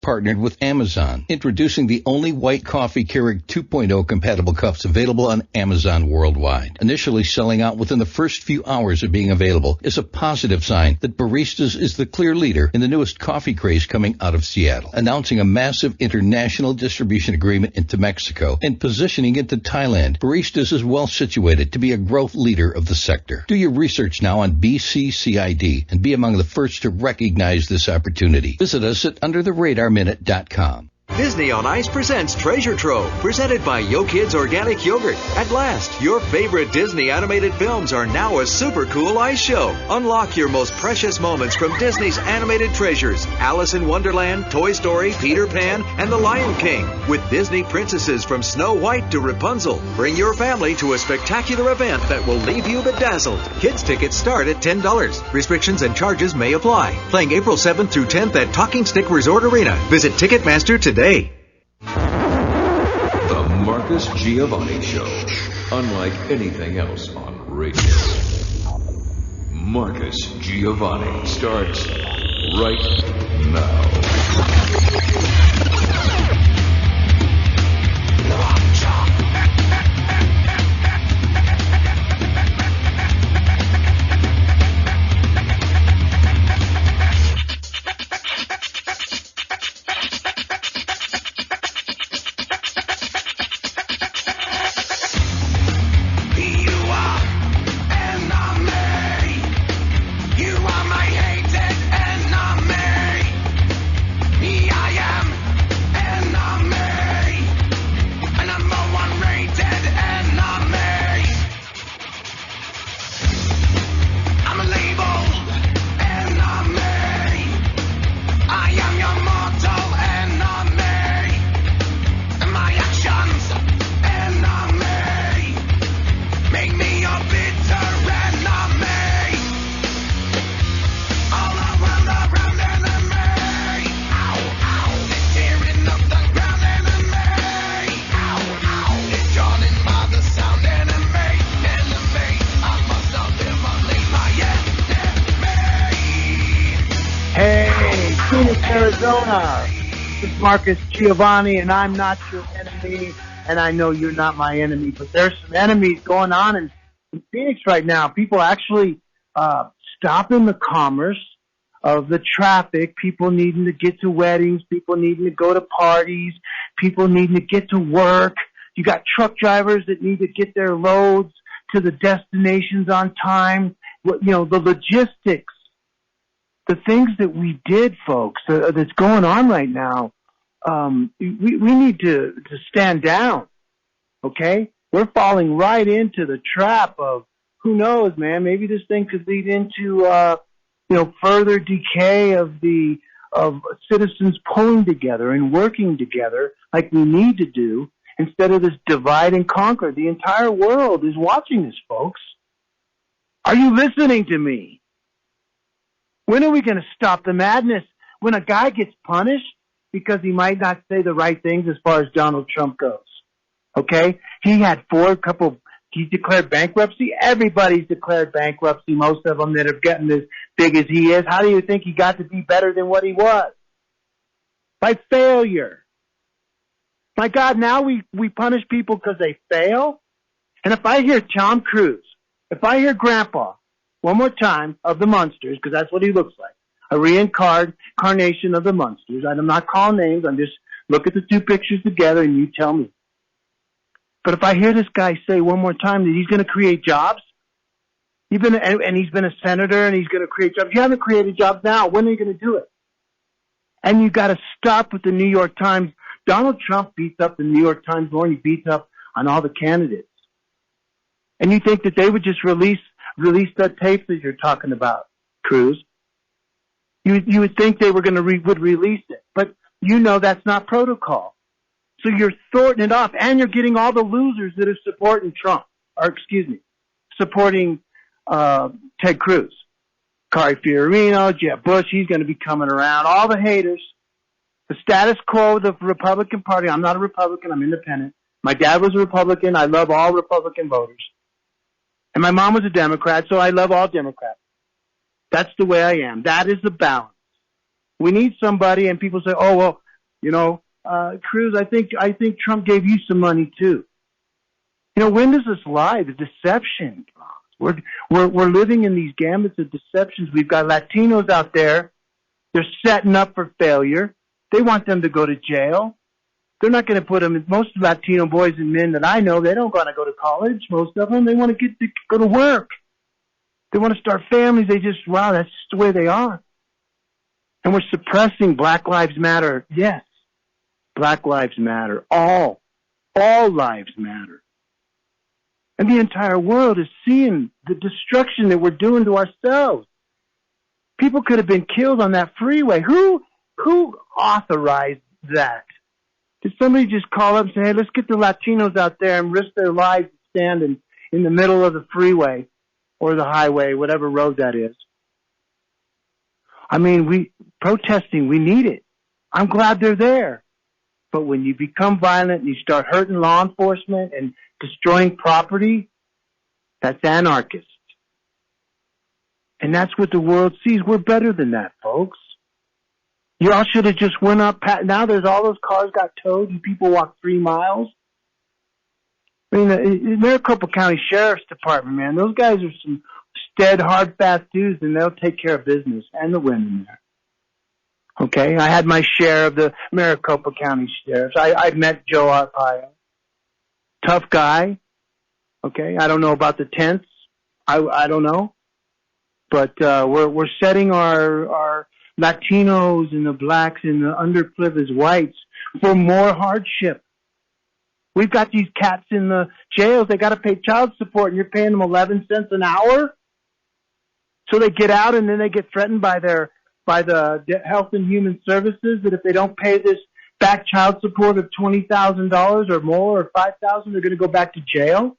partnered with Amazon, introducing the only white coffee Keurig 2.0 compatible cups available on Amazon worldwide. Initially selling out within the first few hours of being available is a positive sign that Baristas is the clear leader in the newest coffee craze coming out of Seattle, announcing a massive international distribution agreement into Mexico and positioning into Thailand. Baristas is well situated to be a growth leader of the sector. Do your research now on BCCID and be among the first to recognize this opportunity. Visit us at undertheradarminute.com. Disney on Ice presents Treasure Trove, presented by Yo Kids Organic Yogurt. At last, your favorite Disney animated films are now a super cool ice show. Unlock your most precious moments from Disney's animated treasures. Alice in Wonderland, Toy Story, Peter Pan, and The Lion King. With Disney princesses from Snow White to Rapunzel. Bring your family to a spectacular event that will leave you bedazzled. Kids tickets start at $10. Restrictions and charges may apply. Playing April 7th through 10th at Talking Stick Resort Arena. Visit Ticketmaster today. The Marcus Giavanni Show. Unlike anything else on radio. Marcus Giavanni starts right now. Arizona. This is Marcus Giavanni, and I'm not your enemy, and I know you're not my enemy, but there's some enemies going on in Phoenix right now. People actually stopping the commerce of the traffic, people needing to get to weddings, people needing to go to parties, people needing to get to work. You got truck drivers that need to get their loads to the destinations on time. You know, the logistics. The things that we did, folks, that's going on right now, we need to stand down, okay? We're falling right into the trap of, who knows, man, maybe this thing could lead into, further decay of citizens pulling together and working together like we need to do, instead of this divide and conquer. The entire world is watching this, folks. Are you listening to me? When are we going to stop the madness? When a guy gets punished because he might not say the right things as far as Donald Trump goes. Okay? He declared bankruptcy. Everybody's declared bankruptcy, most of them that have gotten as big as he is. How do you think he got to be better than what he was? By failure. My God, now we punish people because they fail? And if I hear Tom Cruise, if I hear Grandpa, one more time, of the Munsters, because that's what he looks like. A reincarnation of the Munsters. I'm not calling names. I'm just look at the two pictures together and you tell me. But if I hear this guy say one more time that he's going to create jobs, he's been a senator and he's going to create jobs. You haven't created jobs now. When are you going to do it? And you got to stop with the New York Times. Donald Trump beats up the New York Times more than he beats up on all the candidates. And you think that they would just release that tape that you're talking about, Cruz. You would think they were going to would release it, but you know that's not protocol. So you're sorting it off, and you're getting all the losers that are supporting supporting Ted Cruz, Kari Fiorina, Jeb Bush. He's going to be coming around. All the haters, the status quo of the Republican Party. I'm not a Republican. I'm independent. My dad was a Republican. I love all Republican voters. And my mom was a Democrat, so I love all Democrats. That's the way I am. That is the balance. We need somebody, and people say, oh, well, Cruz, I think Trump gave you some money too. When does this lie? The deception. We're living in these gambits of deceptions. We've got Latinos out there. They're setting up for failure. They want them to go to jail. They're not going to put them. Most Latino boys and men that I know, they don't want to go to college. Most of them, they want to go to work. They want to start families. That's just the way they are. And we're suppressing Black Lives Matter. Yes, Black Lives Matter. All lives matter. And the entire world is seeing the destruction that we're doing to ourselves. People could have been killed on that freeway. Who authorized that? Did somebody just call up and say, hey, let's get the Latinos out there and risk their lives to stand in the middle of the freeway or the highway, whatever road that is? I mean, protesting, we need it. I'm glad they're there. But when you become violent and you start hurting law enforcement and destroying property, that's anarchist. And that's what the world sees. We're better than that, folks. You all should have just went up. Now there's all those cars got towed and people walk 3 miles. I mean, the Maricopa County Sheriff's Department, man, those guys are some stead, hard, fast dudes, and they'll take care of business, and the women there. Okay? I had my share of the Maricopa County Sheriffs. I met Joe Arpaio. Tough guy. Okay? I don't know about the tents. I don't know. But we're setting our Latinos and the blacks and the undercliff as whites for more hardship. We've got these cats in the jails. They got to pay child support, and you're paying them 11 cents an hour. So they get out, and then they get threatened by the Health and Human Services that if they don't pay this back child support of $20,000 or more or $5,000, they're going to go back to jail.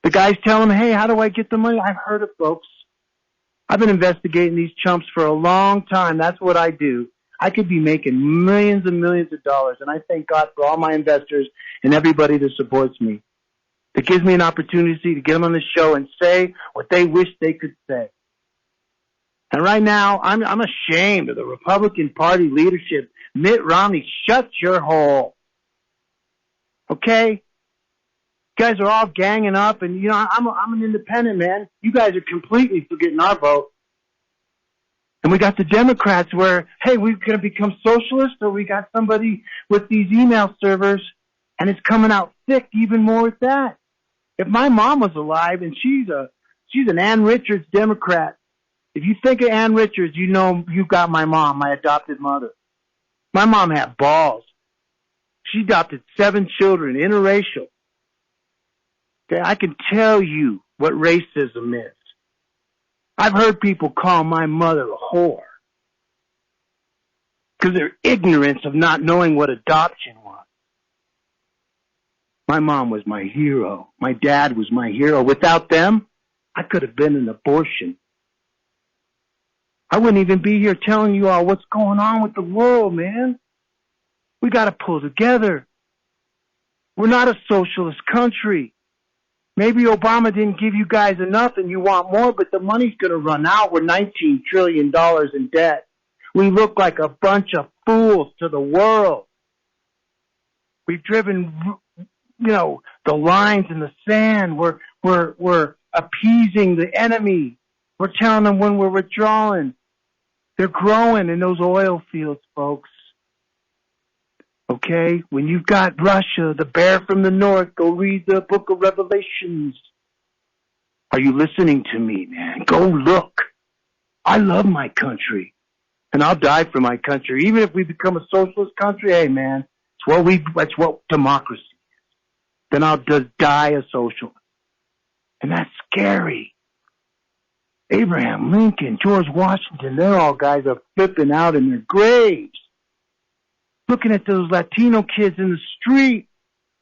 The guys tell them, hey, how do I get the money? I've heard it, folks. I've been investigating these chumps for a long time. That's what I do. I could be making millions and millions of dollars, and I thank God for all my investors and everybody that supports me. That gives me an opportunity to get them on the show and say what they wish they could say. And right now, I'm ashamed of the Republican Party leadership. Mitt Romney, shut your hole. Okay? You guys are all ganging up, and, I'm an independent, man. You guys are completely forgetting our vote. And we got the Democrats where, hey, we're going to become socialists, or we got somebody with these email servers, and it's coming out thick even more with that. If my mom was alive, and she's an Ann Richards Democrat, if you think of Ann Richards, you know you got my mom, my adopted mother. My mom had balls. She adopted 7 children, interracial. Okay, I can tell you what racism is. I've heard people call my mother a whore because of their ignorance of not knowing what adoption was. My mom was my hero. My dad was my hero. Without them, I could have been an abortion. I wouldn't even be here telling you all what's going on with the world, man. We got to pull together. We're not a socialist country. Maybe Obama didn't give you guys enough and you want more, but the money's going to run out. We're $19 trillion in debt. We look like a bunch of fools to the world. We've driven, the lines in the sand. We're appeasing the enemy. We're telling them when we're withdrawing. They're growing in those oil fields, folks. Okay? When you've got Russia, the bear from the north, go read the book of Revelations. Are you listening to me, man? Go look. I love my country. And I'll die for my country. Even if we become a socialist country, hey, man, that's what democracy is. Then I'll just die a socialist. And that's scary. Abraham Lincoln, George Washington, they're all guys are flipping out in their graves. Looking at those Latino kids in the street,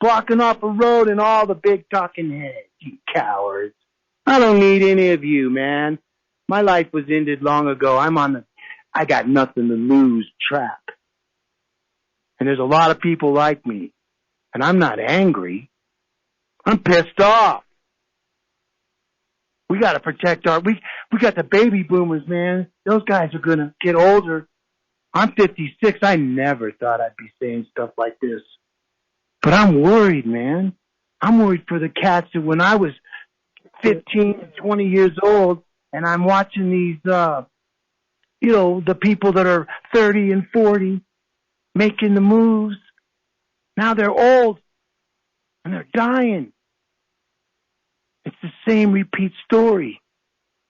blocking off a road and all the big talking heads, you cowards. I don't need any of you, man. My life was ended long ago. I got nothing to lose trap. And there's a lot of people like me. And I'm not angry. I'm pissed off. We got to protect we got the baby boomers, man. Those guys are going to get older. I'm 56. I never thought I'd be saying stuff like this. But I'm worried, man. I'm worried for the cats that when I was 15, 20 years old, and I'm watching these, the people that are 30 and 40 making the moves. Now they're old and they're dying. It's the same repeat story.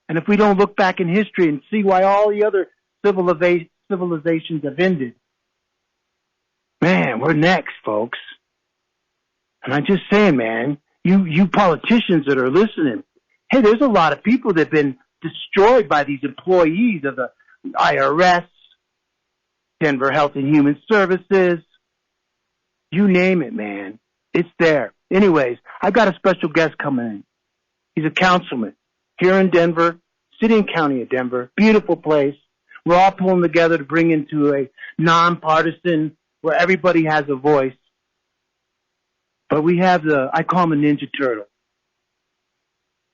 And if we don't look back in history and see why all the other civilizations have ended, man, we're next, folks. And I'm just saying, man, you politicians that are listening, hey, there's a lot of people that have been destroyed by these employees of the IRS, Denver Health and Human Services, you name it, man. It's there. Anyways, I've got a special guest coming in. He's a councilman here in Denver, city and county of Denver, beautiful place. We're all pulling together to bring into a nonpartisan where everybody has a voice. But we have I call him a Ninja Turtle.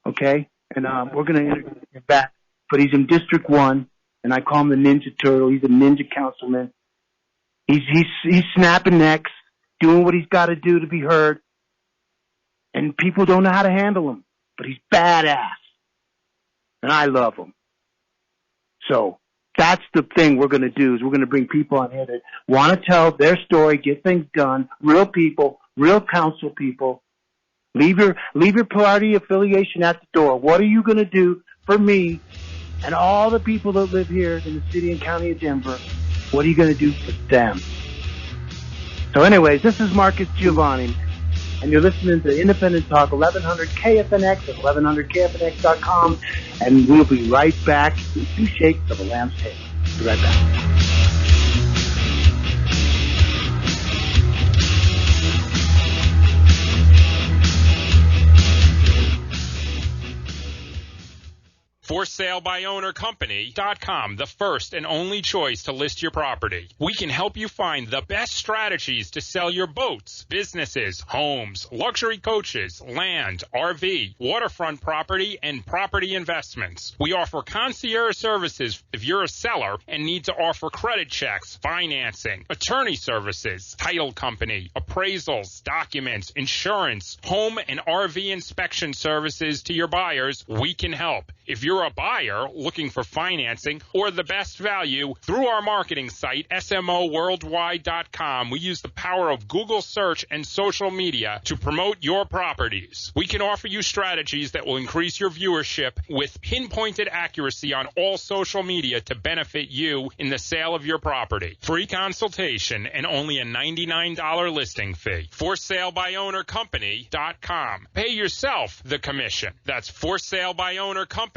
Okay? And we're going to introduce him back. But he's in District 1, and I call him the Ninja Turtle. He's a ninja councilman. He's snapping necks, doing what he's got to do to be heard. And people don't know how to handle him. But he's badass. And I love him. So that's the thing we're going to do, is we're going to bring people on here that want to tell their story, get things done, real people, real council people. Leave your party affiliation at the door. What are you going to do for me and all the people that live here in the city and county of Denver? What are you going to do for them? So anyways, this is Marcus Giavanni, and you're listening to Independent Talk, 1100 KFNX at 1100KFNX.com, and we'll be right back with 2 shakes of a lamb's tail. Be right back. ForSaleByOwnerCompany.com, the first and only choice to list your property. We can help you find the best strategies to sell your boats, businesses, homes, luxury coaches, land, RV, waterfront property, and property investments. We offer concierge services if you're a seller and need to offer credit checks, financing, attorney services, title company, appraisals, documents, insurance, home and RV inspection services to your buyers. We can help. If you're a buyer looking for financing or the best value through our marketing site, SMOworldwide.com, we use the power of Google search and social media to promote your properties. We can offer you strategies that will increase your viewership with pinpointed accuracy on all social media to benefit you in the sale of your property. Free consultation and only a $99 listing fee. ForSaleByOwnerCompany.com. Pay yourself the commission. That's ForSaleByOwnerCompany.com.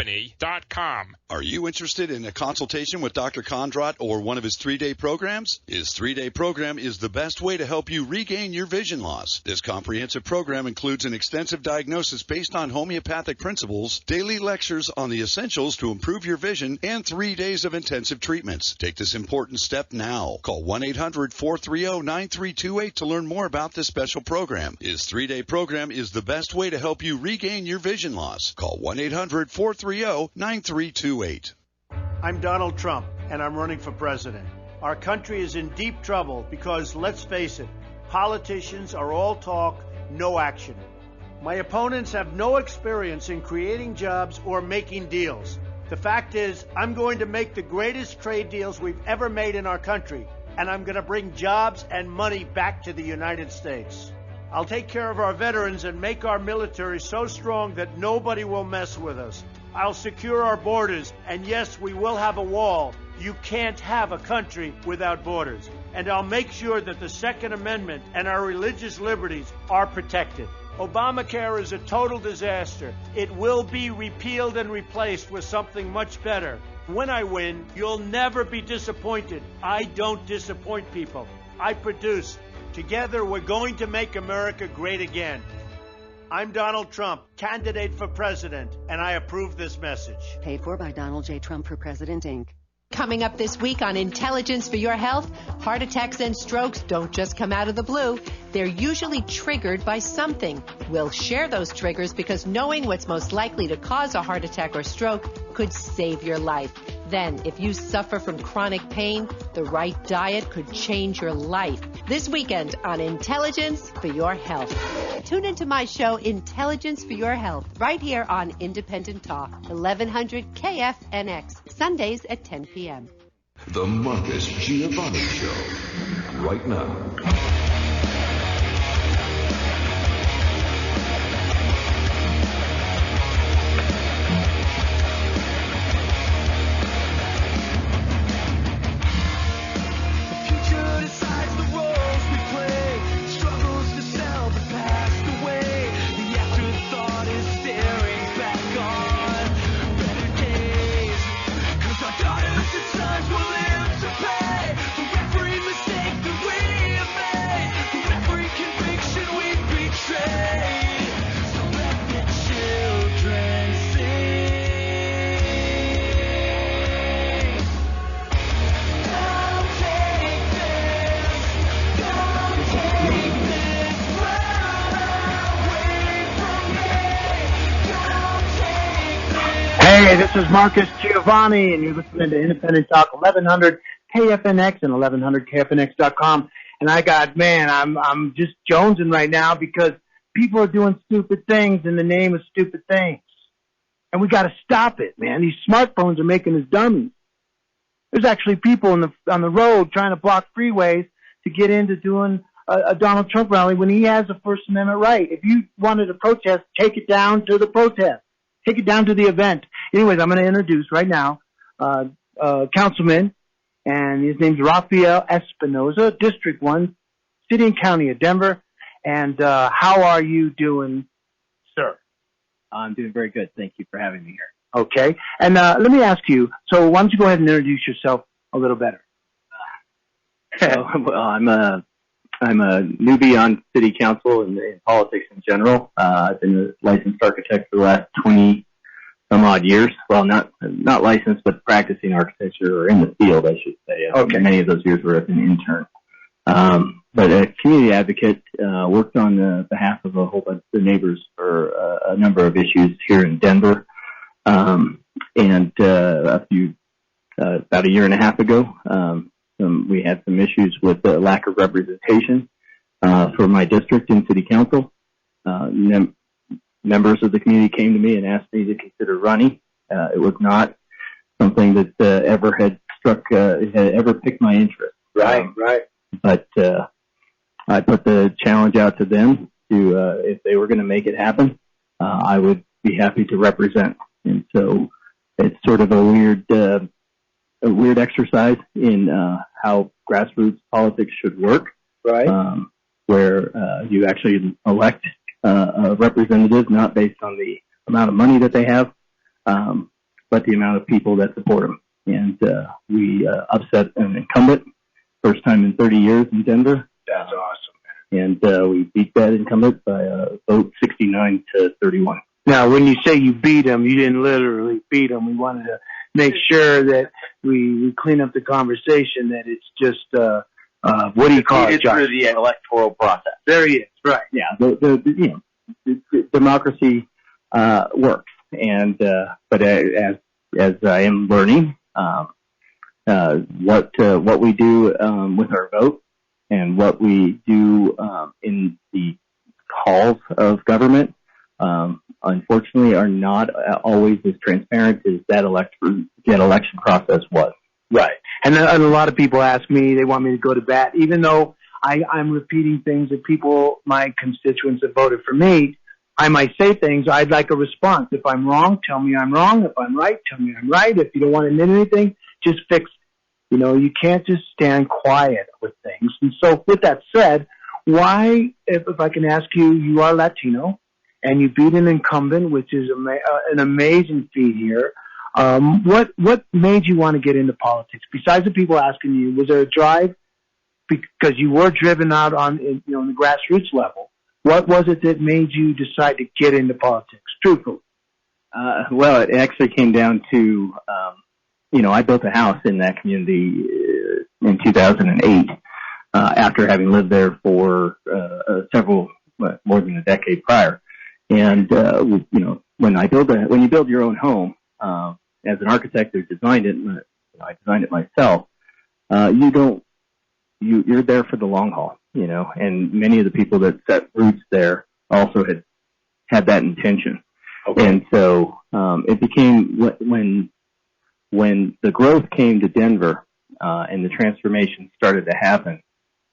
Are you interested in a consultation with Dr. Kondrot or one of his 3-day programs? His 3-day program is the best way to help you regain your vision loss. This comprehensive program includes an extensive diagnosis based on homeopathic principles, daily lectures on the essentials to improve your vision, and 3 days of intensive treatments. Take this important step now. Call 1-800-430-9328 to learn more about this special program. His 3-day program is the best way to help you regain your vision loss. Call 1-800-430-9328. I'm Donald Trump, and I'm running for president. Our country is in deep trouble because, let's face it, politicians are all talk, no action. My opponents have no experience in creating jobs or making deals. The fact is, I'm going to make the greatest trade deals we've ever made in our country, and I'm going to bring jobs and money back to the United States. I'll take care of our veterans and make our military so strong that nobody will mess with us. I'll secure our borders, and yes, we will have a wall. You can't have a country without borders. And I'll make sure that the Second Amendment and our religious liberties are protected. Obamacare is a total disaster. It will be repealed and replaced with something much better. When I win, you'll never be disappointed. I don't disappoint people. I produce. Together, we're going to make America great again. I'm Donald Trump, candidate for president, and I approve this message. Paid for by Donald J. Trump for President, Inc. Coming up this week on Intelligence for Your Health, heart attacks and strokes don't just come out of the blue. They're usually triggered by something. We'll share those triggers because knowing what's most likely to cause a heart attack or stroke could save your life. Then, if you suffer from chronic pain, the right diet could change your life. This weekend on Intelligence for Your Health. Tune into my show, Intelligence for Your Health, right here on Independent Talk, 1100 KFNX, Sundays at 10 p.m. The Marcus Giavanni Show, right now. Hey, this is Marcus Giavanni, and you're listening to Independent Talk 1100 KFNX and 1100KFNX.com. And I'm just jonesing right now because people are doing stupid things in the name of stupid things. And we got to stop it, man. These smartphones are making us dummies. There's actually people on the road trying to block freeways to get into doing a Donald Trump rally when he has a First Amendment right. If you wanted to protest, take it down to the protest. Take it down to the event. Anyways, I'm going to introduce right now Councilman, and his name's Rafael Espinoza, District 1, City and County of Denver. And how are you doing, sir? I'm doing very good. Thank you for having me here. Okay. And let me ask you, so why don't you go ahead and introduce yourself a little better? Well, I'm a newbie on city council and in politics in general. I've been a licensed architect for the last 20 some odd years. Well, not licensed, but practicing architecture or in the field, I should say. Okay. Many of those years were as an intern. But a community advocate, worked on behalf of a whole bunch of neighbors for a number of issues here in Denver. And about a year and a half ago, we had some issues with the lack of representation for my district in city council. Members of the community came to me and asked me to consider running. It was not something that ever piqued my interest. Right. But I put the challenge out to them to if they were going to make it happen, I would be happy to represent. And so it's sort of a weird exercise in how grassroots politics should work, Right. Where you actually elect a representative not based on the amount of money that they have, but the amount of people that support them. And we upset an incumbent, first time in 30 years in Denver. That's awesome, man. And we beat that incumbent by a vote 69-31. Now, when you say you beat him, you didn't literally beat him. We wanted to make sure that we clean up the conversation, that it's just, what do you call it, Josh? Through the electoral process. There he is, right. Yeah, the democracy works. And but as I am learning, what we do with our vote and what we do in the halls of government, unfortunately, are not always as transparent as that election process was. Right. And a lot of people ask me, they want me to go to bat, even though I'm repeating things that people, my constituents that voted for me. I might say things, I'd like a response. If I'm wrong, tell me I'm wrong. If I'm right, tell me I'm right. If you don't want to admit anything, just fix it. You know, you can't just stand quiet with things. And so with that said, why, if I can ask you, you are Latino, and you beat an incumbent, which is an amazing feat here. What made you want to get into politics? Besides the people asking you, was there a drive? Because you were driven out on, in the grassroots level. What was it that made you decide to get into politics? Truthfully. Well, it actually came down to, I built a house in that community in 2008 after having lived there for more than a decade prior. And when you build your own home, as an architect who designed it, and I designed it myself, you're there for the long haul, and many of the people that set roots there also had that intention. Okay. And so, it became when the growth came to Denver, and the transformation started to happen,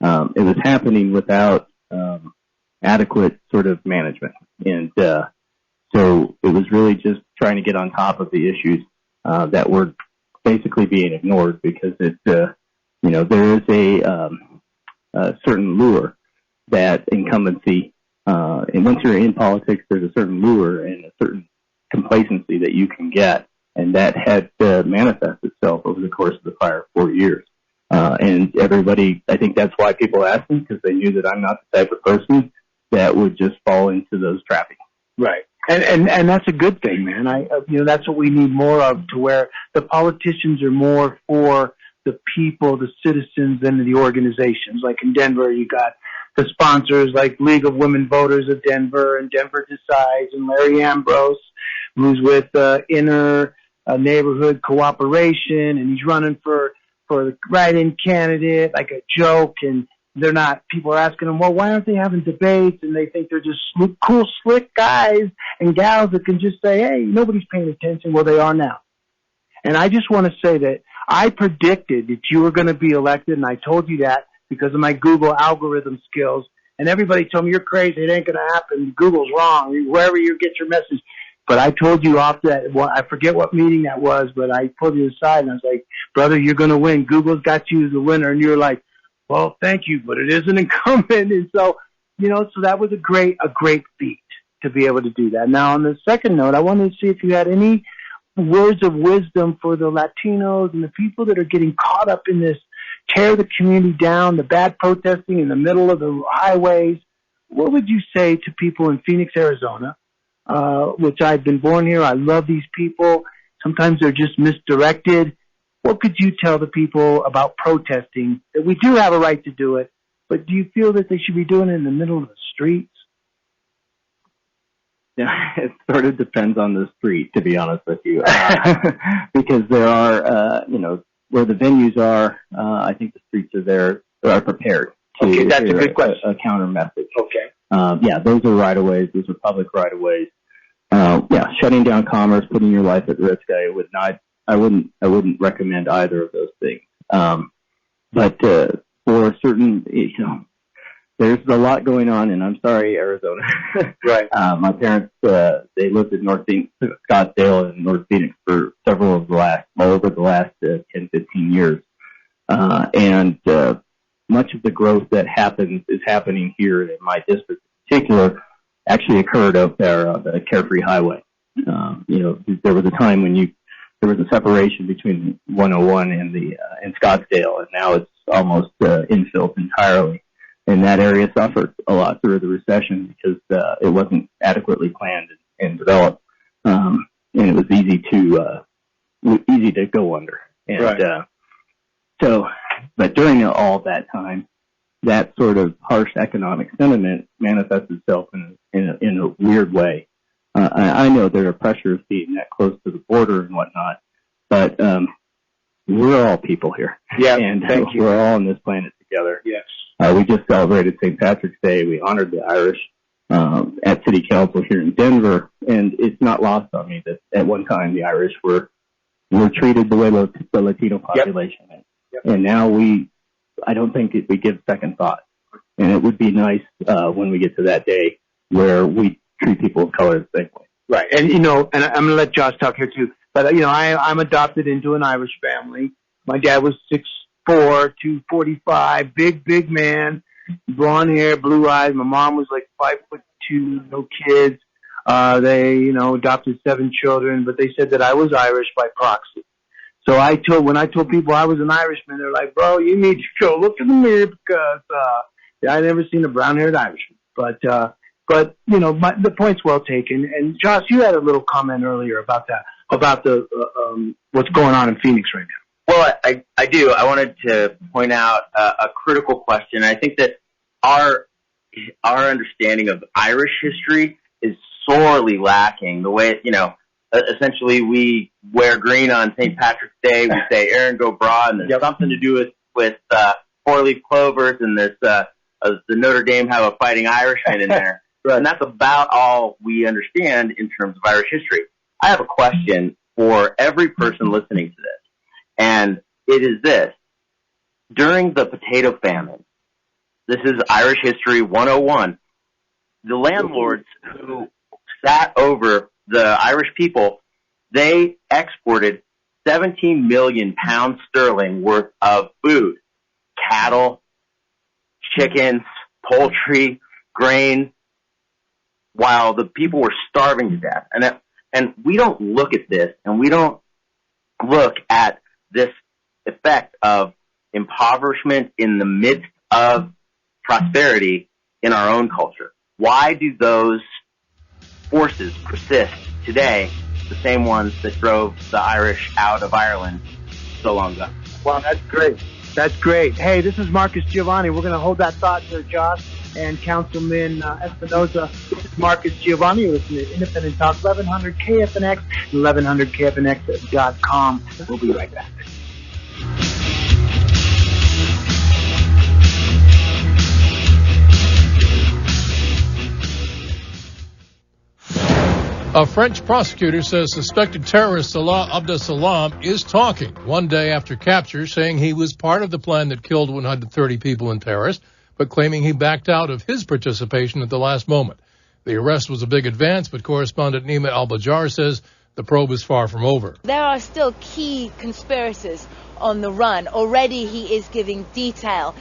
it was happening without, adequate sort of management. And, so it was really just trying to get on top of the issues, that were basically being ignored because there is a certain lure that incumbency, and once you're in politics, there's a certain lure and a certain complacency that you can get, and that had manifest itself over the course of the prior 4 years. And everybody, I think that's why people asked me, because they knew that I'm not the type of person that would just fall into those trappings. Right. And that's a good thing, man. That's what we need more of, to where the politicians are more for the people, the citizens, than the organizations. Like in Denver, you got the sponsors like League of Women Voters of Denver and Denver Decides, and Larry Ambrose, who's with Inner Neighborhood Cooperation, and he's running for the write-in candidate, like a joke, and they're not, people are asking him, well, why aren't they having debates? And they think they're just cool, slick guys and gals that can just say, hey, nobody's paying attention. Well, they are now. And I just want to say that I predicted that you were going to be elected, and I told you that because of my Google algorithm skills. And everybody told me, you're crazy, it ain't going to happen, Google's wrong, wherever you get your message. But I told you off that, I forget what meeting that was, but I pulled you aside and I was like, brother, you're going to win. Google's got you as a winner. And you're like, well, thank you, but it is an incumbent. And so, so that was a great feat to be able to do that. Now, on the second note, I wanted to see if you had any words of wisdom for the Latinos and the people that are getting caught up in this tear the community down, the bad protesting in the middle of the highways. What would you say to people in Phoenix, Arizona, which I've been born here? I love these people. Sometimes they're just misdirected. What could you tell the people about protesting? That we do have a right to do it, but do you feel that they should be doing it in the middle of the streets? Yeah, it sort of depends on the street, to be honest with you, because there are, where the venues are, I think the streets are prepared to okay, that's a good question. A counter message. Okay. Those are right-of-ways. Those are public right-of-ways. Shutting down commerce, putting your life at risk, I wouldn't recommend either of those things. But for certain, there's a lot going on, and I'm sorry, Arizona. Right. My parents, they lived in North Phoenix, Scottsdale and North Phoenix for over the last 10, 15 years. And much of the growth that is happening here in my district in particular actually occurred out there on the Carefree Highway. There was a time when there was a separation between 101 and Scottsdale, and now it's almost infilled entirely. And that area suffered a lot through the recession because it wasn't adequately planned and developed, and it was easy to go under. And right. But during all that time, that sort of harsh economic sentiment manifests itself in a weird way. I know there are pressures being that close to the border and whatnot, but we're all people here. Yeah, and thank you. We're all on this planet together. Yes. We just celebrated St. Patrick's Day. We honored the Irish at City Council here in Denver, and it's not lost on me that at one time the Irish were treated the way the Latino population is. Yep. And now I don't think we give second thought. And it would be nice when we get to that day where we treat people of color the same way. Right. And, and I'm going to let Josh talk here too. But, I'm adopted into an Irish family. My dad was 6'4", 245, big man, blonde hair, blue eyes. My mom was like 5'2", no kids. They, adopted 7 children, but they said that I was Irish by proxy. So when I told people I was an Irishman, they're like, bro, you need to go look in the mirror because, I never seen a brown-haired Irishman. But the point's well taken. And Josh, you had a little comment earlier about that, about the, what's going on in Phoenix right now. Well, I do. I wanted to point out a critical question. I think that our understanding of Irish history is sorely lacking. The way, essentially we wear green on St. Patrick's Day. We say Aaron go bragh, and there's something to do with four-leaf clovers, and there's the Notre Dame have a fighting Irishman in there. Right. And that's about all we understand in terms of Irish history. I have a question for every person listening to this, and it is this. During the potato famine, this is Irish History 101, the landlords who sat over the Irish people, they exported 17 million pounds sterling worth of food, cattle, chickens, poultry, grain, while the people were starving to death. And we don't look at this, and we don't look at this effect of impoverishment in the midst of prosperity in our own culture. Why do those forces persist today, the same ones that drove the Irish out of Ireland so long ago? Well, that's great. That's great. Hey, this is Marcus Giavanni. We're going to hold that thought there, Josh and Councilman Espinoza. This is Marcus Giavanni. You're listening to Independent Talk, 1100 KFNX, 1100KFNX.com. We'll be right back. A French prosecutor says suspected terrorist Salah Abdeslam is talking 1 day after capture, saying he was part of the plan that killed 130 people in Paris, but claiming he backed out of his participation at the last moment. The arrest was a big advance, but correspondent Nima Al-Bajar says the probe is far from over. There are still key conspirators on the run. Already he is giving detail,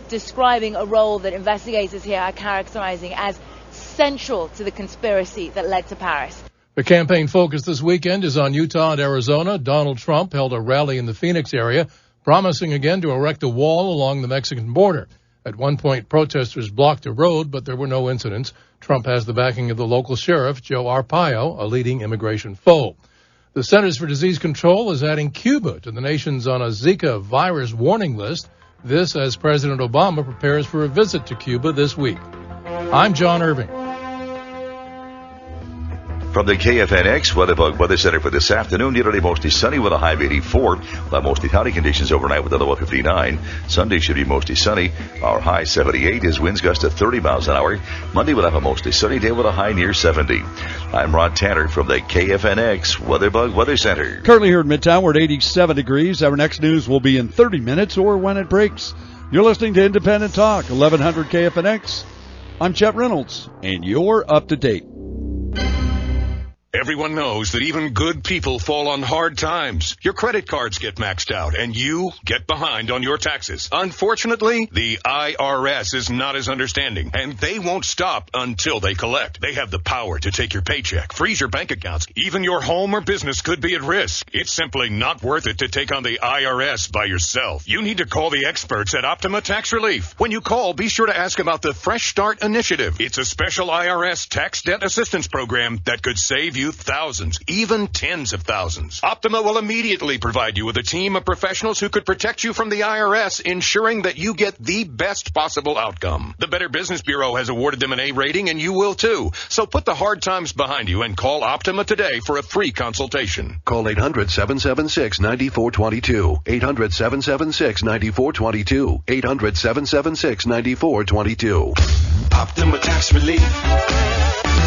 describing a role that investigators here are characterizing as central to the conspiracy that led to Paris. The campaign focus this weekend is on Utah and Arizona. Donald Trump held a rally in the Phoenix area, promising again to erect a wall along the Mexican border. At one point, protesters blocked a road, but there were no incidents. Trump has the backing of the local sheriff, Joe Arpaio, a leading immigration foe. The Centers for Disease Control is adding Cuba to the nation's on a Zika virus warning list. This as President Obama prepares for a visit to Cuba this week. I'm John Irving. From the KFNX WeatherBug Weather Center for this afternoon, nearly mostly sunny with a high of 84. We'll have mostly cloudy conditions overnight with a low of 59. Sunday should be mostly sunny. Our high 78 is winds gust at 30 miles an hour. Monday we'll have a mostly sunny day with a high near 70. I'm Rod Tanner from the KFNX WeatherBug Weather Center. Currently here in Midtown, we're at 87 degrees. Our next news will be in 30 minutes or when it breaks. You're listening to Independent Talk, 1100 KFNX. I'm Chet Reynolds, and you're up to date. Everyone knows that even good people fall on hard times. Your credit cards get maxed out, and you get behind on your taxes. Unfortunately, the IRS is not as understanding, and they won't stop until they collect. They have the power to take your paycheck, freeze your bank accounts. Even your home or business could be at risk. It's simply not worth it to take on the IRS by yourself. You need to call the experts at Optima Tax Relief. When you call, be sure to ask about the Fresh Start Initiative. It's a special IRS tax debt assistance program that could save you thousands, even tens of thousands. Optima will immediately provide you with a team of professionals who could protect you from the IRS, ensuring that you get the best possible outcome. The Better Business Bureau has awarded them an A rating, and you will too. So put the hard times behind you and call Optima today for a free consultation. Call 800-776-9422. 800-776-9422. 800-776-9422. Optima Tax Relief.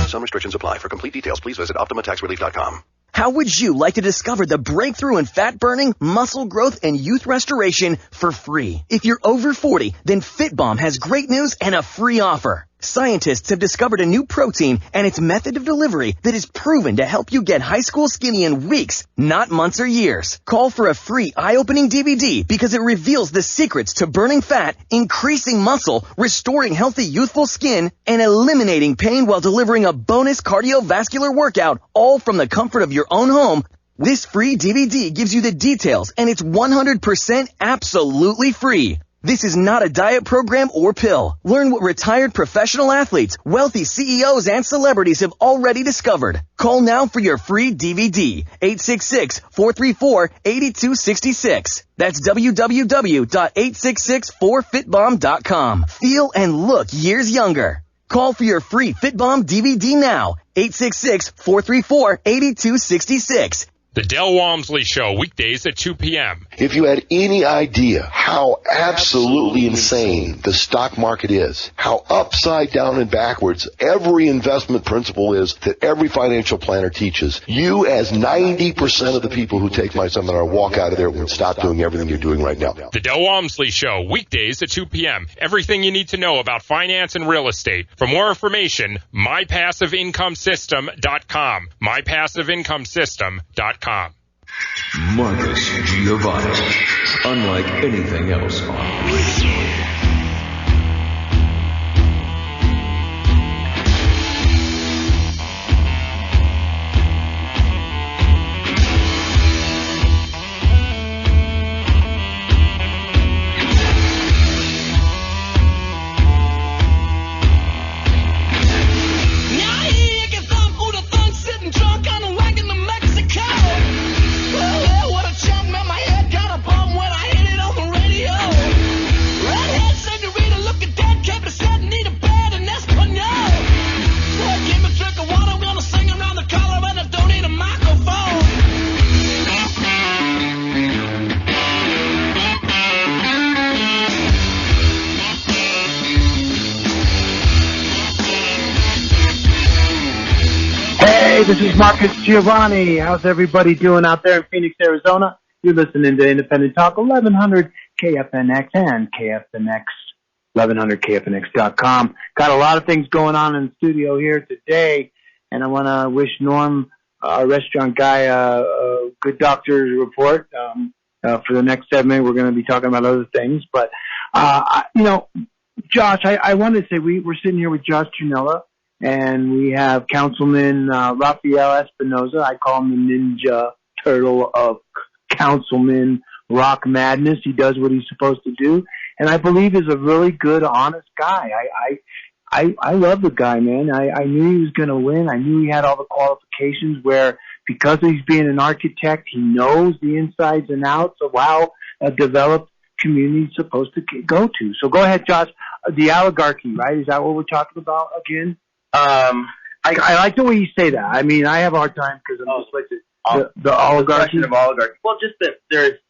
Some restrictions apply. For complete details, please visit OptimaTaxRelief.com. How would you like to discover the breakthrough in fat burning, muscle growth, and youth restoration for free? If you're over 40, then FitBomb has great news and a free offer. Scientists have discovered a new protein and its method of delivery that is proven to help you get high school skinny in weeks, not months or years. Call for a free eye-opening DVD because it reveals the secrets to burning fat, increasing muscle, restoring healthy youthful skin, and eliminating pain while delivering a bonus cardiovascular workout, all from the comfort of your own home. This free DVD gives you the details, and it's 100% absolutely free. This is not a diet program or pill. Learn what retired professional athletes, wealthy CEOs, and celebrities have already discovered. Call now for your free DVD, 866-434-8266. That's www.866-4fitbomb.com. Feel and look years younger. Call for your free FitBomb DVD now, 866-434-8266. The Del Walmsley Show, weekdays at 2 p.m. If you had any idea how absolutely insane the stock market is, how upside down and backwards every investment principle is that every financial planner teaches, you as 90% of the people who take my seminar walk out of there and stop doing everything you're doing right now. The Del Walmsley Show, weekdays at 2 p.m. Everything you need to know about finance and real estate. For more information, mypassiveincomesystem.com. mypassiveincomesystem.com. Marcus Giavanni, unlike anything else on radio. Hey, this is Marcus Giavanni. How's everybody doing out there in Phoenix, Arizona? You're listening to Independent Talk, 1100 KFNX and KFNX, 1100KFNX.com. Got a lot of things going on in the studio here today, and I want to wish Norm, our restaurant guy, a good doctor's report. For the next segment, we're going to be talking about other things. But, Josh, I wanted to say we're sitting here with Josh Trinella. And we have Councilman Rafael Espinoza. I call him the Ninja Turtle of Councilman Rock Madness. He does what he's supposed to do, and I believe is a really good, honest guy. I love the guy, man. I knew he was going to win. I knew he had all the qualifications where, because he's being an architect, he knows the insides and outs of how a developed community is supposed to go to. So go ahead, Josh. The oligarchy, right? Is that what we're talking about again? I like the way you say that. I mean, I have a hard time because I'm just like the oligarchy. Of oligarchy. Well, just that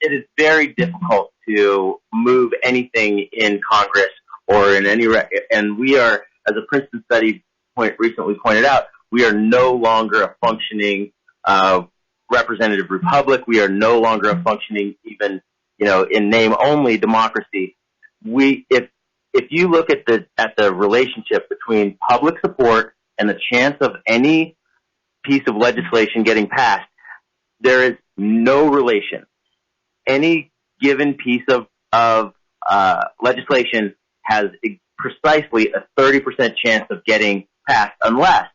it is very difficult to move anything in Congress or in any and we are, as a Princeton study recently pointed out, we are no longer a functioning representative republic. We are no longer a functioning, even in name only, democracy. If you look at the relationship between public support and the chance of any piece of legislation getting passed, there is no relation. Any given piece of legislation has precisely a 30% chance of getting passed unless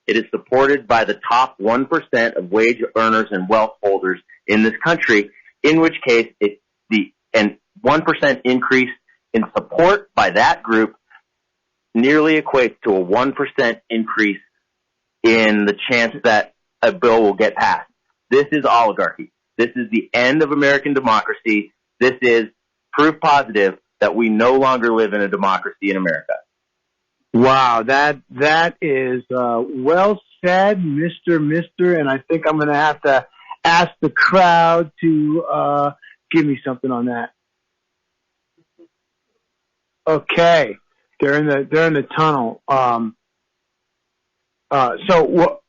it is supported by the top 1% of wage earners and wealth holders in this country, in which case 1% increase in support by that group nearly equates to a 1% increase in the chance that a bill will get passed. This is oligarchy. This is the end of American democracy. This is proof positive that we no longer live in a democracy in America. Wow, that is well said, Mr. And I think I'm going to have to ask the crowd to give me something on that. Okay, they're in the tunnel. So what?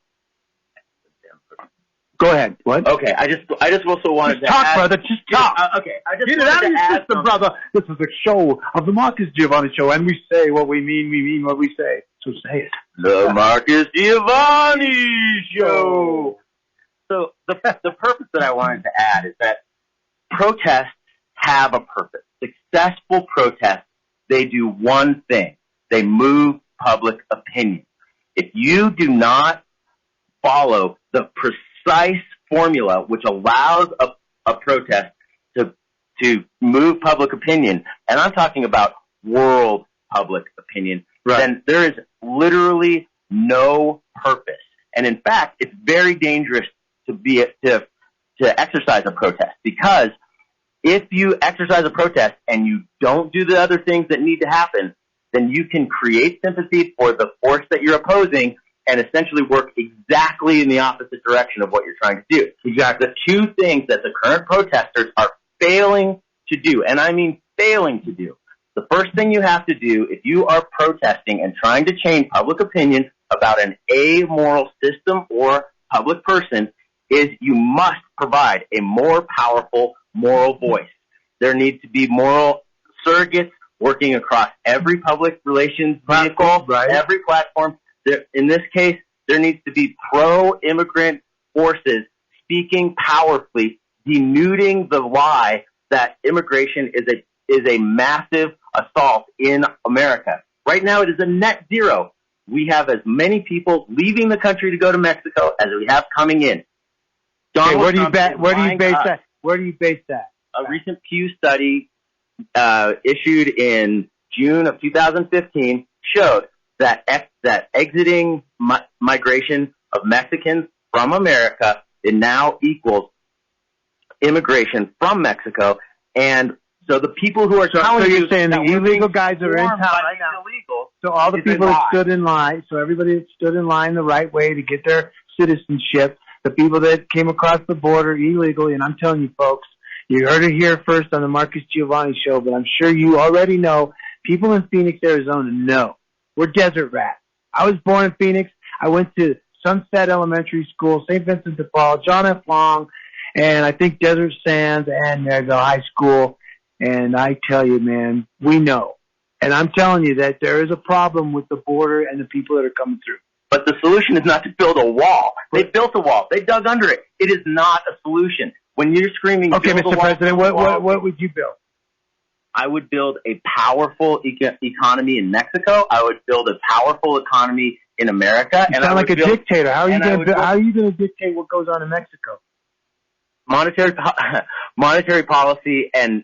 Go ahead. What? Okay, I just also wanted to talk, add, brother. Just talk. Okay, I just get it out of your system, brother. This is a show of the Marcus Giavanni Show, and we say what we mean. We mean what we say. So say it. The Marcus Giavanni Show. So the purpose that I wanted to add is that protests have a purpose. Successful protests, they do one thing. They move public opinion. If you do not follow the precise formula which allows a protest to move public opinion, and I'm talking about world public opinion, right, then there is literally no purpose. And in fact, it's very dangerous to exercise a protest, because if you exercise a protest and you don't do the other things that need to happen, then you can create sympathy for the force that you're opposing and essentially work exactly in the opposite direction of what you're trying to do. Exactly. The two things that the current protesters are failing to do, and I mean failing to do. The first thing you have to do if you are protesting and trying to change public opinion about an amoral system or public person is you must provide a more powerful moral voice. There needs to be moral surrogates working across every public relations vehicle, every platform. In this case, there needs to be pro-immigrant forces speaking powerfully, denuding the lie that immigration is a massive assault in America. Right now, it is a net zero. We have as many people leaving the country to go to Mexico as we have coming in. Where do you base that? A recent Pew study issued in June of 2015 showed that exiting migration of Mexicans from America, it now equals immigration from Mexico. And so the people who are telling you saying the illegal guys are in town right now. Illegal, so all the people that stood in line, so everybody that stood in line the right way to get their citizenship, the people that came across the border illegally, and I'm telling you folks, you heard it here first on the Marcus Giavanni show, but I'm sure you already know, people in Phoenix, Arizona know. We're desert rats. I was born in Phoenix. I went to Sunset Elementary School, St. Vincent de Paul, John F. Long, and I think Desert Sands and Marysville High School. And I tell you, man, we know. And I'm telling you that there is a problem with the border and the people that are coming through. But the solution is not to build a wall. They built a wall. They dug under it. It is not a solution. When you're screaming, okay, Mr. President, what would you build? I would build a powerful economy in Mexico. I would build a powerful economy in America. You sound like a dictator. How are you going to dictate what goes on in Mexico? Monetary policy and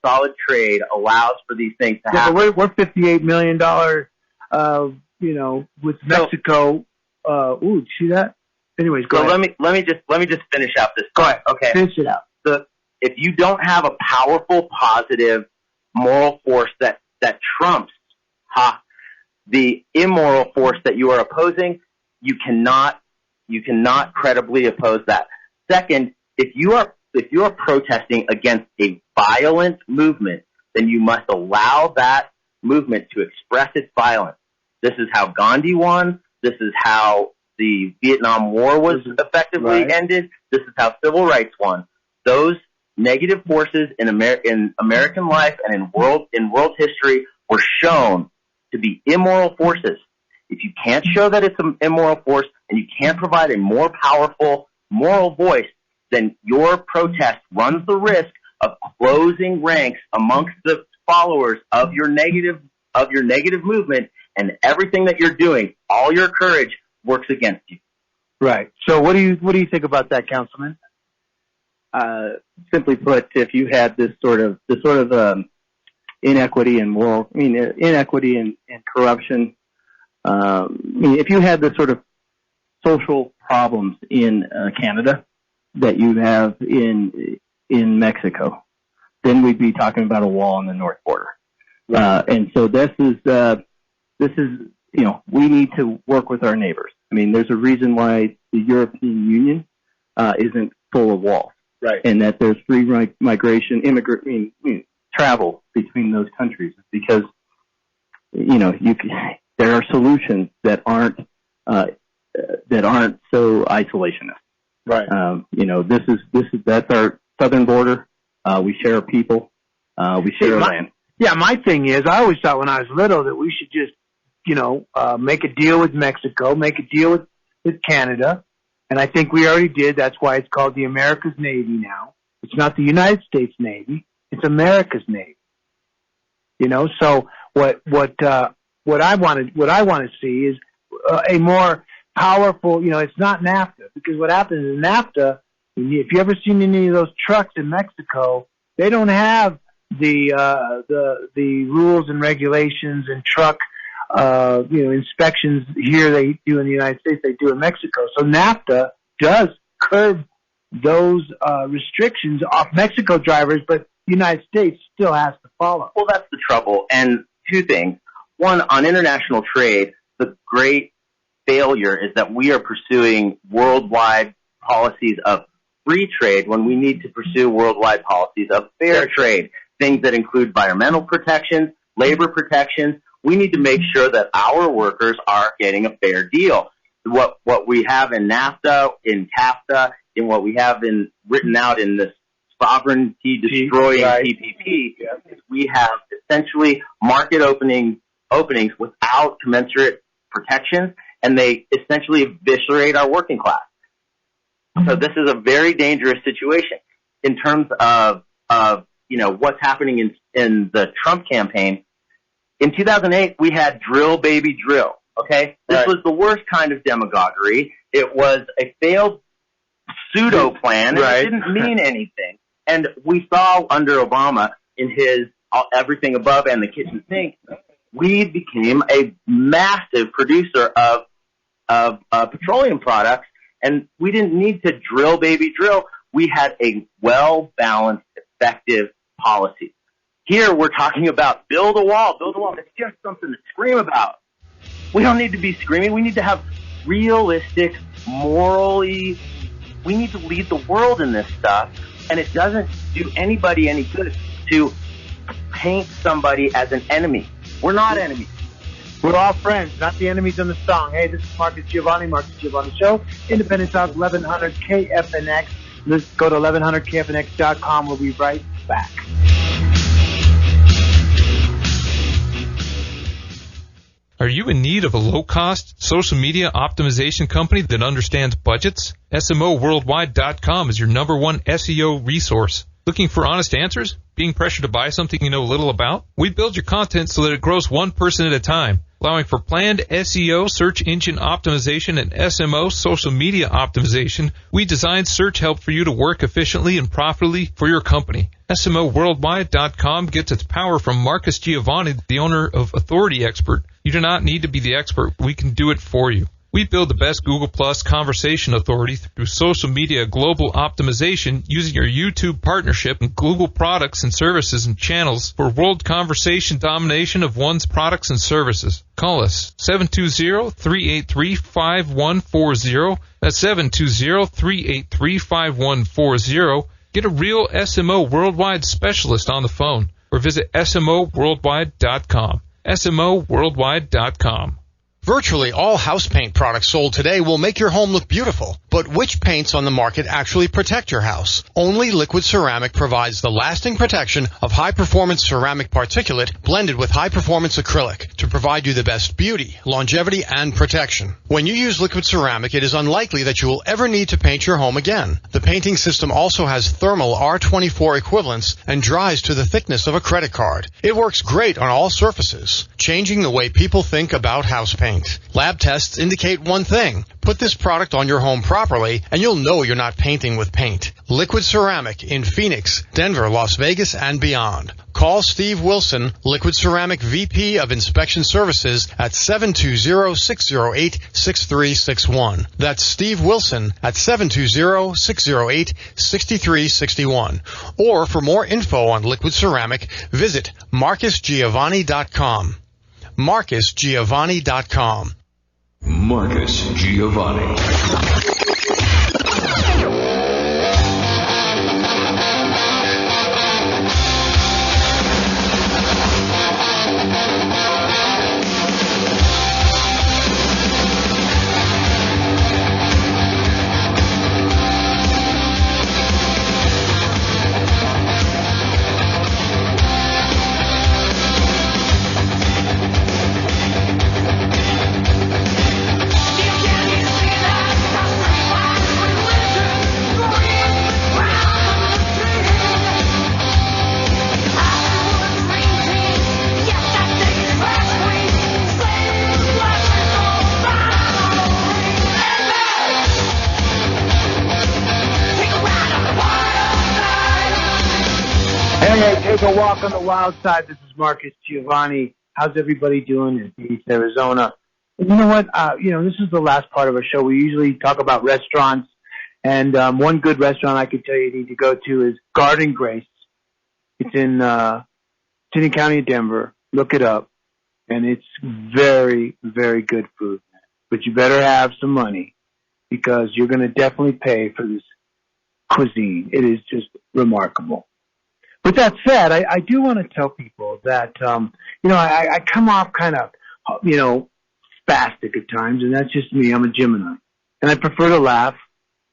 solid trade allows for these things to happen. But we're $58 million, with Mexico. Ooh, see that? Anyways, go ahead. Let me just finish out this. Go ahead. Okay. Finish it out. If you don't have a powerful, positive, moral force that trumps the immoral force that you are opposing, you cannot credibly oppose that. Second, if you are protesting against a violent movement, then you must allow that movement to express its violence. This is how Gandhi won. This is how the Vietnam War was effectively ended. This is how civil rights won. Those negative forces in American life and in world history were shown to be immoral forces. If you can't show that it's an immoral force and you can't provide a more powerful moral voice, then your protest runs the risk of closing ranks amongst the followers of your negative movement, and everything that you're doing, all your courage, works against you. Right. So what do you think about that, Councilman? Simply put, if you had this sort of inequity and inequity and corruption, if you had the sort of social problems in Canada that you have in Mexico, then we'd be talking about a wall on the north border. And so this is we need to work with our neighbors. I mean, there's a reason why the European Union isn't full of walls, right? And that there's free migration, travel between those countries, because there are solutions that aren't so isolationist. Right. That's our southern border. We share our people. We share our land. Yeah, my thing is, I always thought when I was little that we should just, make a deal with Mexico, make a deal with Canada, and I think we already did. That's why it's called the America's Navy now. It's not the United States Navy; it's America's Navy. So what I want to see is a more powerful. It's not NAFTA, because what happens in NAFTA, if you ever seen any of those trucks in Mexico, they don't have the rules and regulations and truck inspections here they do in the United States, they do in Mexico. So NAFTA does curb those restrictions off Mexico drivers, but the United States still has to follow. Well, that's the trouble. And two things. One, on international trade, the great failure is that we are pursuing worldwide policies of free trade when we need to pursue worldwide policies of fair trade, things that include environmental protections, labor protections. We need to make sure that our workers are getting a fair deal. What we have in NAFTA, in TAFTA, in what we have written out in this sovereignty destroying TPP, we have essentially market openings without commensurate protections, and they essentially eviscerate our working class. So this is a very dangerous situation in terms of what's happening in the Trump campaign. In 2008, we had drill baby drill. Okay, this was the worst kind of demagoguery. It was a failed pseudo plan, and it didn't mean anything. And we saw under Obama in his everything above and the kitchen sink, we became a massive producer of petroleum products, and we didn't need to drill baby drill. We had a well-balanced, effective policy. Here we're talking about build a wall. It's just something to scream about. We don't need to be screaming. We need to have realistic, we need to lead the world in this stuff, and it doesn't do anybody any good to paint somebody as an enemy. We're not enemies. We're all friends, not the enemies on the song. Hey, this is Marcus Giavanni, Marcus Giavanni Show, Independent Talk, 1100 KFNX. Let's go to 1100KFNX.com. We'll be right back. Are you in need of a low-cost social media optimization company that understands budgets? SMOworldwide.com is your number one SEO resource. Looking for honest answers? Being pressured to buy something you know little about? We build your content so that it grows one person at a time, allowing for planned SEO, search engine optimization, and SMO, social media optimization. We design search help for you to work efficiently and profitably for your company. SMOworldwide.com gets its power from Marcus Giavanni, the owner of Authority Expert. You do not need to be the expert. We can do it for you. We build the best Google Plus conversation authority through social media global optimization using your YouTube partnership and Google products and services and channels for world conversation domination of one's products and services. Call us 720-383-5140. That's 720-383-5140. Get a real SMO Worldwide specialist on the phone or visit SMOworldwide.com. SMOworldwide.com. Virtually all house paint products sold today will make your home look beautiful. But which paints on the market actually protect your house? Only Liquid Ceramic provides the lasting protection of high-performance ceramic particulate blended with high-performance acrylic to provide you the best beauty, longevity, and protection. When you use Liquid Ceramic, it is unlikely that you will ever need to paint your home again. The painting system also has thermal R24 equivalents and dries to the thickness of a credit card. It works great on all surfaces, changing the way people think about house paint. Lab tests indicate one thing. Put this product on your home properly, and you'll know you're not painting with paint. Liquid Ceramic in Phoenix, Denver, Las Vegas, and beyond. Call Steve Wilson, Liquid Ceramic VP of Inspection Services at 720-608-6361. That's Steve Wilson at 720-608-6361. Or for more info on Liquid Ceramic, visit MarcusGiovanni.com. MarcusGiovanni.com. Marcus Giavanni. Take a walk on the wild side. This is Marcus Giavanni. How's everybody doing in Phoenix, Arizona? You know what? This is the last part of our show. We usually talk about restaurants, and one good restaurant I could tell you need to go to is Garden Grace. It's in City County, Denver. Look it up. And it's very, very good food. But you better have some money because you're going to definitely pay for this cuisine. It is just remarkable. With that said, I do want to tell people that, I come off kind of, spastic at times, and that's just me. I'm a Gemini. And I prefer to laugh.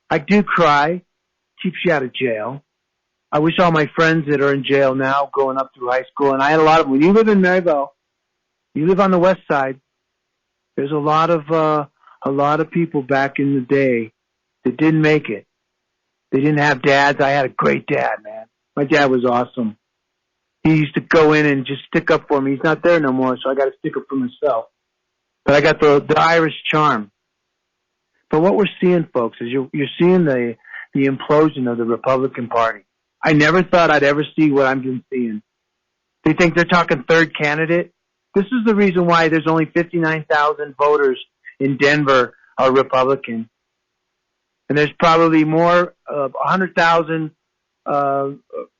I do cry. Keeps you out of jail. I wish all my friends that are in jail now going up through high school, and I had a lot of them. When you live in Maryville, you live on the west side, there's a lot of people back in the day that didn't make it. They didn't have dads. I had a great dad, man. My dad was awesome. He used to go in and just stick up for me. He's not there no more, so I got to stick up for myself. But I got the Irish charm. But what we're seeing, folks, is you're seeing the implosion of the Republican Party. I never thought I'd ever see what I'm been seeing. They think they're talking third candidate. This is the reason why there's only 59,000 voters in Denver are Republican. And there's probably more, 100,000,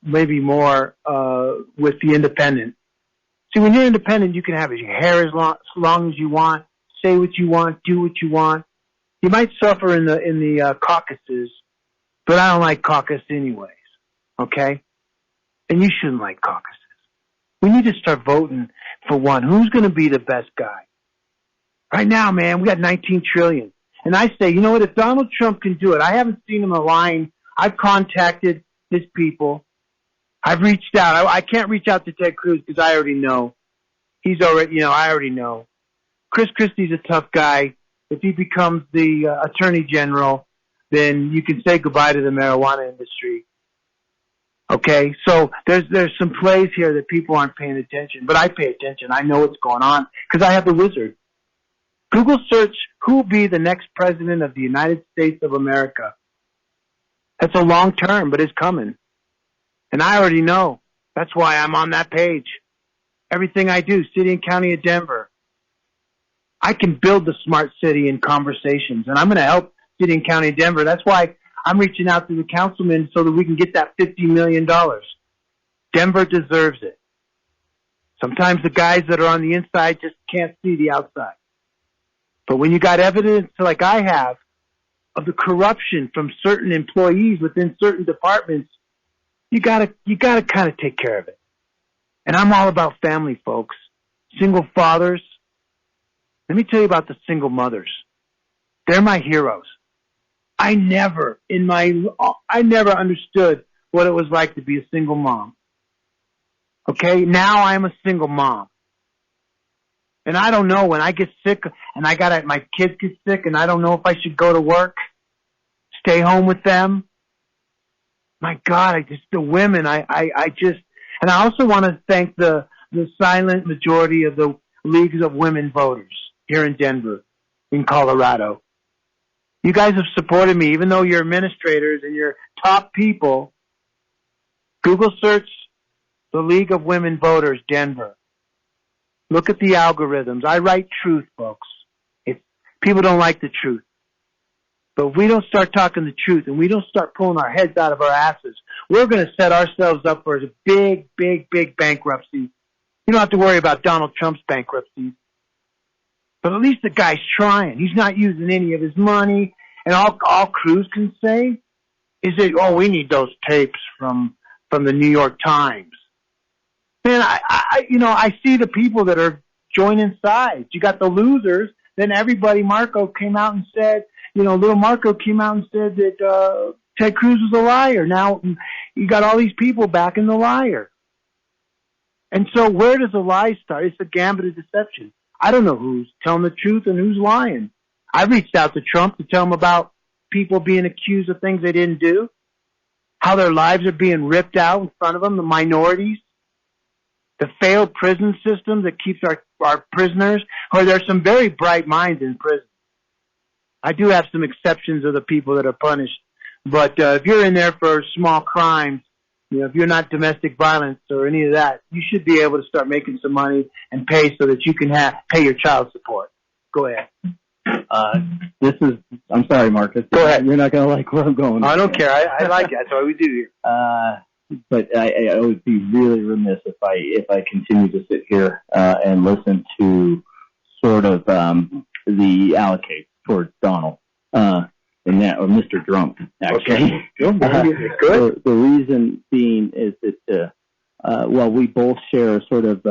maybe more, with the independent. See, when you're independent, you can have your hair as long as you want, say what you want, do what you want. You might suffer in the caucuses, but I don't like caucus anyways. Okay? And you shouldn't like caucuses. We need to start voting for one. Who's going to be the best guy? Right now, man, we got $19 trillion. And I say, you know what? If Donald Trump can do it, I haven't seen him align. I've contacted his people. I've reached out. I can't reach out to Ted Cruz because I already know. He's already, I already know. Chris Christie's a tough guy. If he becomes the attorney general, then you can say goodbye to the marijuana industry. Okay, so there's some plays here that people aren't paying attention, but I pay attention. I know what's going on because I have the wizard. Google search who will be the next president of the United States of America. That's a long term, but it's coming. And I already know. That's why I'm on that page. Everything I do, city and county of Denver. I can build the smart city in conversations, and I'm going to help city and county of Denver. That's why I'm reaching out to the councilman so that we can get that $50 million. Denver deserves it. Sometimes the guys that are on the inside just can't see the outside. But when you got evidence like I have of the corruption from certain employees within certain departments, you gotta kind of take care of it. And I'm all about family, folks. Single fathers. Let me tell you about the single mothers. They're my heroes. I never understood what it was like to be a single mom. Okay? Now I'm a single mom. And I don't know when I get sick and my kids get sick and I don't know if I should go to work, stay home with them. My God, the women, and I also want to thank the silent majority of the leagues of women voters here in Denver, in Colorado. You guys have supported me, even though you're administrators and you're top people. Google search the League of Women Voters, Denver. Look at the algorithms. I write truth, folks. People don't like the truth. But if we don't start talking the truth and we don't start pulling our heads out of our asses, we're going to set ourselves up for a big, big, big bankruptcy. You don't have to worry about Donald Trump's bankruptcy. But at least the guy's trying. He's not using any of his money. And all Cruz can say is that, we need those tapes from the New York Times. Man, I see the people that are joining sides. You got the losers. Then everybody, Marco came out and said, little Marco came out and said that Ted Cruz was a liar. Now you got all these people backing the liar. And so where does the lie start? It's a gambit of deception. I don't know who's telling the truth and who's lying. I reached out to Trump to tell him about people being accused of things they didn't do, how their lives are being ripped out in front of them, the minorities, the failed prison system that keeps our prisoners, or there's some very bright minds in prison. I do have some exceptions of the people that are punished. But if you're in there for small crimes, if you're not domestic violence or any of that, you should be able to start making some money and pay so that you can pay your child support. Go ahead. I'm sorry, Marcus. Go ahead. You're not going to like where I'm going. I don't care. I like it. That's why we do here. but I would be really remiss if I continue to sit here and listen to sort of the allocate towards Donald and that, or Mr. Trump, actually. Okay. Good. The reason being is that while we both share a sort of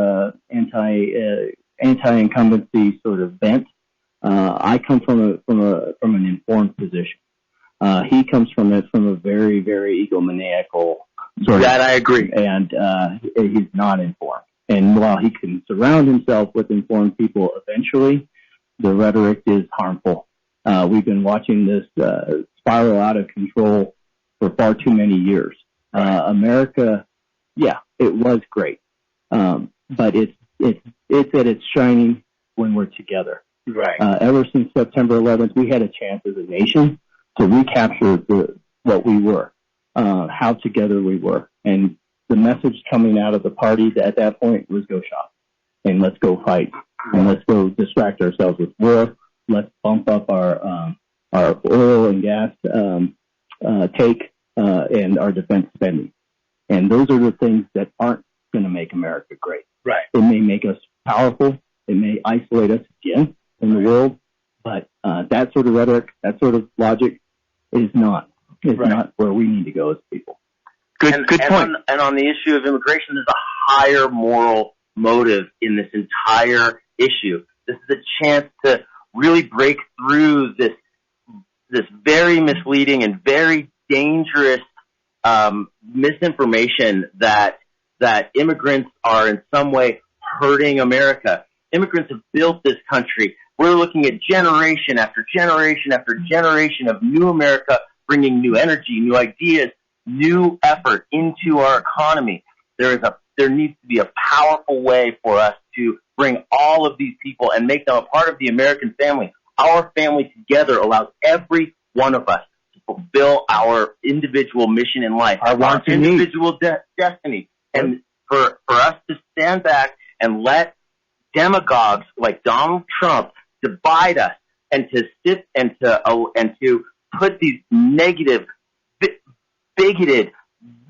anti-incumbency sort of bent, I come from an informed position. He comes from it from a very, very egomaniacal sort That of. I agree. And he's not informed. And while he can surround himself with informed people, eventually the rhetoric is harmful. We've been watching this spiral out of control for far too many years. America, yeah, it was great, but it's at its shining when we're together. Right. Ever since September 11th, we had a chance as a nation to recapture what we were, how together we were, and the message coming out of the party at that point was go shop and let's go fight and let's go distract ourselves with war. Let's bump up our oil and gas take and our defense spending. And those are the things that aren't going to make America great. Right. It may make us powerful. It may isolate us again in the world. But that sort of rhetoric, that sort of logic is not where we need to go as people. Good point. And on the issue of immigration, there's a higher moral motive in this entire issue. This is a chance to really break through this very misleading and very dangerous misinformation that immigrants are in some way hurting America. Immigrants have built this country. We're looking at generation after generation after generation of new America bringing new energy, new ideas, new effort into our economy. There needs to be a powerful way for us to bring all of these people and make them a part of the American family. Our family together allows every one of us to fulfill our individual mission in life, our individual destiny. And for us to stand back and let demagogues like Donald Trump divide us and to sit and to put these negative, bigoted,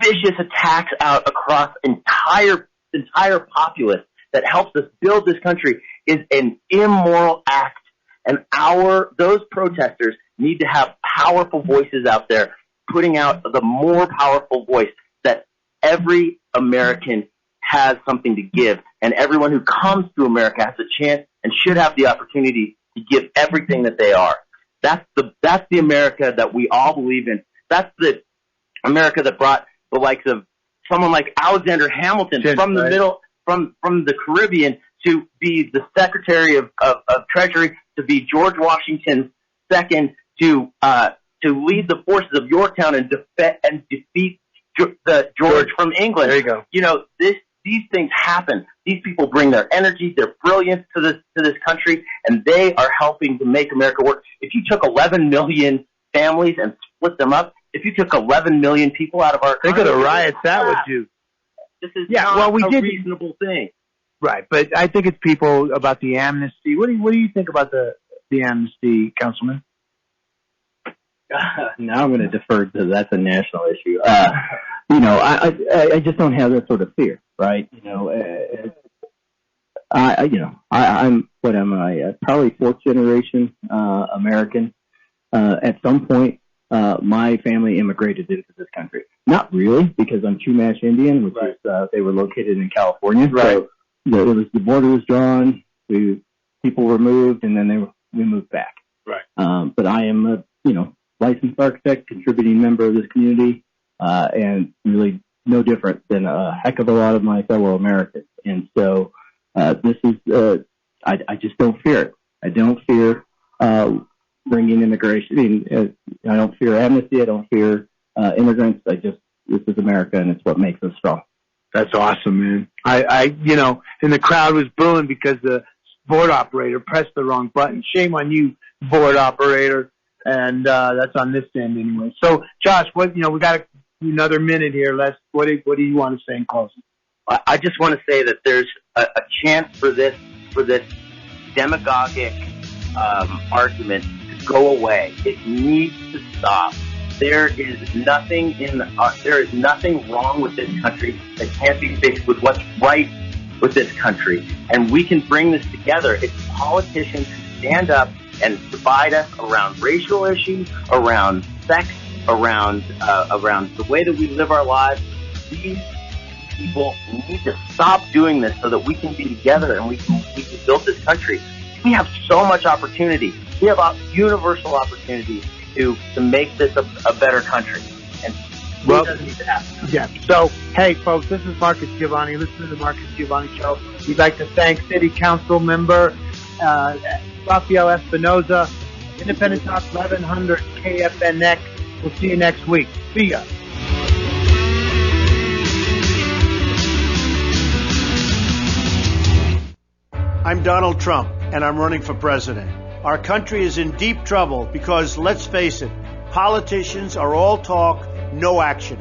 vicious attacks out across entire populace that helps us build this country is an immoral act. And those protesters need to have powerful voices out there, putting out the more powerful voice that every American has something to give, and everyone who comes to America has a chance and should have the opportunity to give everything that they are. That's the America that we all believe in. That's the America that brought the likes of someone like Alexander Hamilton from the middle, from the Caribbean to be the Secretary of Treasury, to be George Washington's second, to lead the forces of Yorktown and defeat George from England. There you go. You know, these things happen. These people bring their energy, their brilliance to this country, and they are helping to make America work. If you took 11 million families and split them up, if you took 11 million people out of our country, think of the riots that would do. This is not a reasonable thing. Right, but I think it's people about the amnesty. What do you think about the amnesty, Councilman? Now I'm going to defer to that's a national issue. I just don't have that sort of fear, right? I'm what am I? Probably fourth generation American. At some point, my family immigrated into this country. Not really, because I'm Chumash Indian, which is they were located in California. Right. So the border was drawn. People were moved, and then we moved back. Right. But I am a licensed architect, contributing member of this community, and really no different than a heck of a lot of my fellow Americans. And so this is I just don't fear it. I don't fear bringing immigration. I don't fear amnesty. I don't fear immigrants. This is America, and it's what makes us strong. That's awesome, man. And the crowd was booing because the board operator pressed the wrong button. Shame on you, board operator. And that's on this end anyway. So, Josh, we got another minute here. What do you want to say in closing? I just want to say that there's a chance for this demagogic argument to go away. It needs to stop. there is nothing wrong with this country that can't be fixed with what's right with this country. And we can bring this together if politicians stand up and divide us around racial issues, around sex, around the way that we live our lives. These people need to stop doing this so that we can be together and we can build this country. We have so much opportunity. We have a universal opportunity to make this a better country. And it doesn't need to happen. Yeah. So, hey, folks, this is Marcus Giovanni. Listen to the Marcus Giovanni Show. We'd like to thank City Council member Rafael Espinoza, Independent Talk 1100 KFNX. We'll see you next week. See ya. I'm Donald Trump, and I'm running for president. Our country is in deep trouble because, let's face it, politicians are all talk, no action.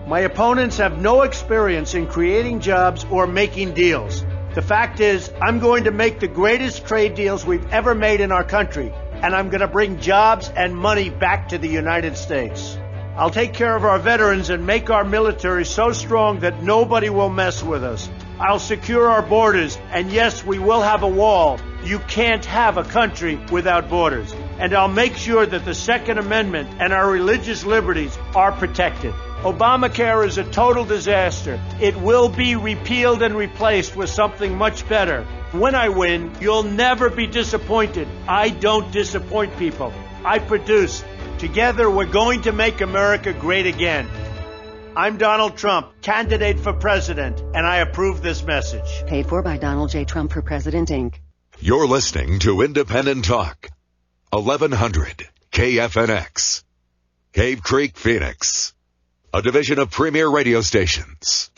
My opponents have no experience in creating jobs or making deals. The fact is, I'm going to make the greatest trade deals we've ever made in our country, and I'm going to bring jobs and money back to the United States. I'll take care of our veterans and make our military so strong that nobody will mess with us. I'll secure our borders, and yes, we will have a wall. You can't have a country without borders. And I'll make sure that the Second Amendment and our religious liberties are protected. Obamacare is a total disaster. It will be repealed and replaced with something much better. When I win, you'll never be disappointed. I don't disappoint people. I produce. Together, we're going to make America great again. I'm Donald Trump, candidate for president, and I approve this message. Paid for by Donald J. Trump for President, Inc. You're listening to Independent Talk, 1100 KFNX, Cave Creek, Phoenix, a division of Premier Radio Stations.